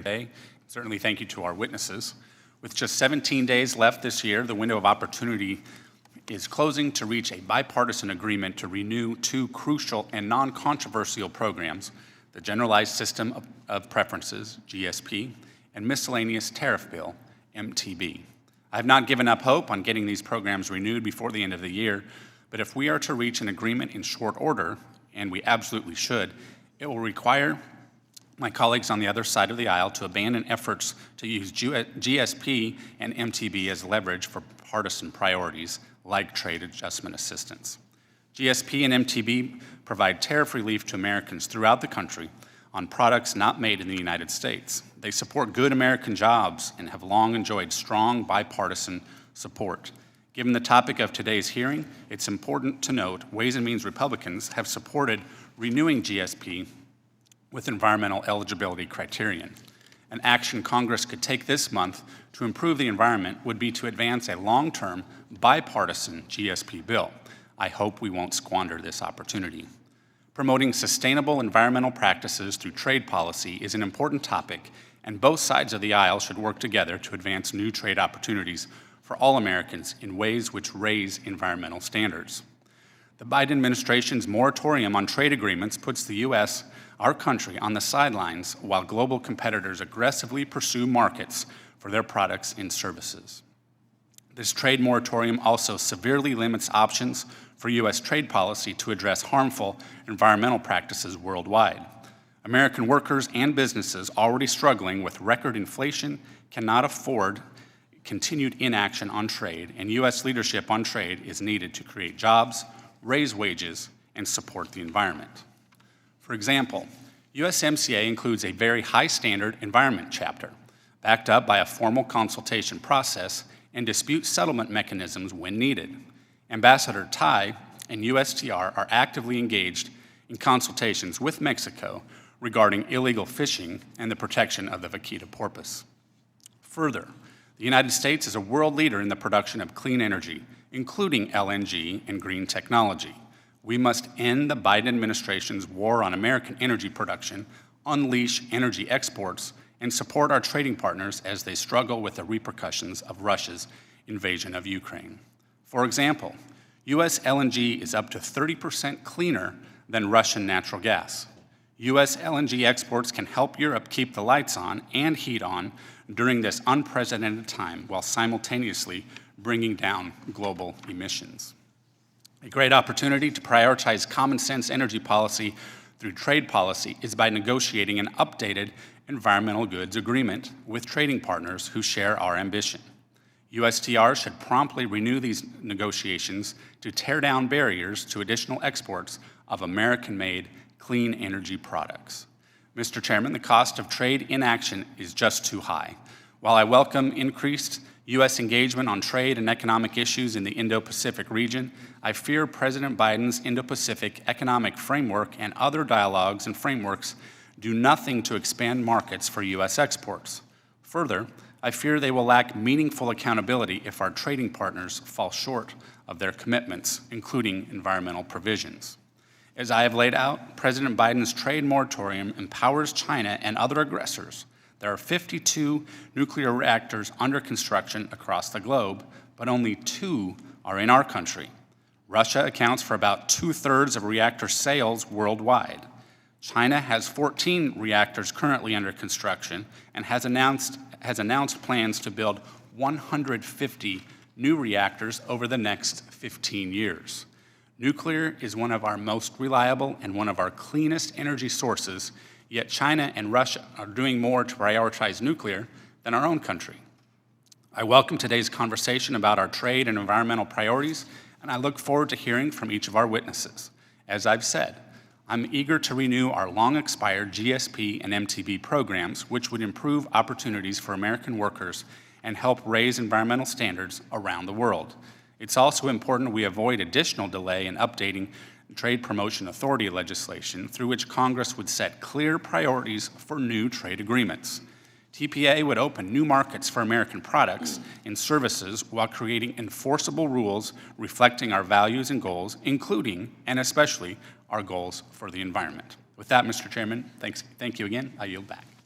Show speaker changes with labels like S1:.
S1: today. Certainly thank you to our witnesses. With just 17 days left this year, the window of opportunity is closing to reach a bipartisan agreement to renew two crucial and non-controversial programs, the Generalized System of Preferences, GSP, and Miscellaneous Tariff Bill, MTB. I have not given up hope on getting these programs renewed before the end of the year, but if we are to reach an agreement in short order, and we absolutely should, it will require my colleagues on the other side of the aisle to abandon efforts to use GSP and MTB as leverage for partisan priorities like trade adjustment assistance. GSP and MTB provide tariff relief to Americans throughout the country on products not made in the United States. They support good American jobs and have long enjoyed strong bipartisan support. Given the topic of today's hearing, it's important to note Ways and Means Republicans have supported renewing GSP with environmental eligibility criterion. An action Congress could take this month to improve the environment would be to advance a long-term bipartisan GSP bill. I hope we won't squander this opportunity. Promoting sustainable environmental practices through trade policy is an important topic, and both sides of the aisle should work together to advance new trade opportunities for all Americans in ways which raise environmental standards. The Biden administration's moratorium on trade agreements puts the U.S., our country, on the sidelines while global competitors aggressively pursue markets for their products and services. This trade moratorium also severely limits options for U.S. trade policy to address harmful environmental practices worldwide. American workers and businesses already struggling with record inflation cannot afford continued inaction on trade, and U.S. leadership on trade is needed to create jobs, raise wages, and support the environment. For example, USMCA includes a very high standard environment chapter, backed up by a formal consultation process and dispute settlement mechanisms when needed. Ambassador Tai and USTR are actively engaged in consultations with Mexico regarding illegal fishing and the protection of the vaquita porpoise. Further, the United States is a world leader in the production of clean energy, including LNG and green technology. We must end the Biden administration's war on American energy production, unleash energy exports, and support our trading partners as they struggle with the repercussions of Russia's invasion of Ukraine. For example, U.S. LNG is up to 30% cleaner than Russian natural gas. U.S. LNG exports can help Europe keep the lights on and heat on during this unprecedented time while simultaneously bringing down global emissions. A great opportunity to prioritize common sense energy policy through trade policy is by negotiating an updated environmental goods agreement with trading partners who share our ambition. USTR should promptly renew these negotiations to tear down barriers to additional exports of American-made clean energy products. Mr. Chairman, the cost of trade inaction is just too high. While I welcome increased U.S. engagement on trade and economic issues in the Indo-Pacific region, I fear President Biden's Indo-Pacific economic framework and other dialogues and frameworks do nothing to expand markets for U.S. exports. Further, I fear they will lack meaningful accountability if our trading partners fall short of their commitments, including environmental provisions. As I have laid out, President Biden's trade moratorium empowers China and other aggressors. There are 52 nuclear reactors under construction across the globe, but only 2 are in our country. Russia accounts for about 2/3 of reactor sales worldwide. China has 14 reactors currently under construction and has announced plans to build 150 new reactors over the next 15 years. Nuclear is one of our most reliable and one of our cleanest energy sources, yet China and Russia are doing more to prioritize nuclear than our own country. I welcome today's conversation about our trade and environmental priorities, and I look forward to hearing from each of our witnesses. As I've said, I'm eager to renew our long-expired GSP and MTB programs, which would improve opportunities for American workers and help raise environmental standards around the world. It's also important we avoid additional delay in updating Trade Promotion Authority legislation through which Congress would set clear priorities for new trade agreements. TPA would open new markets for American products and services while creating enforceable rules reflecting our values and goals, including and especially our goals for the environment. With that, Mr. Chairman, thank you again. I yield back.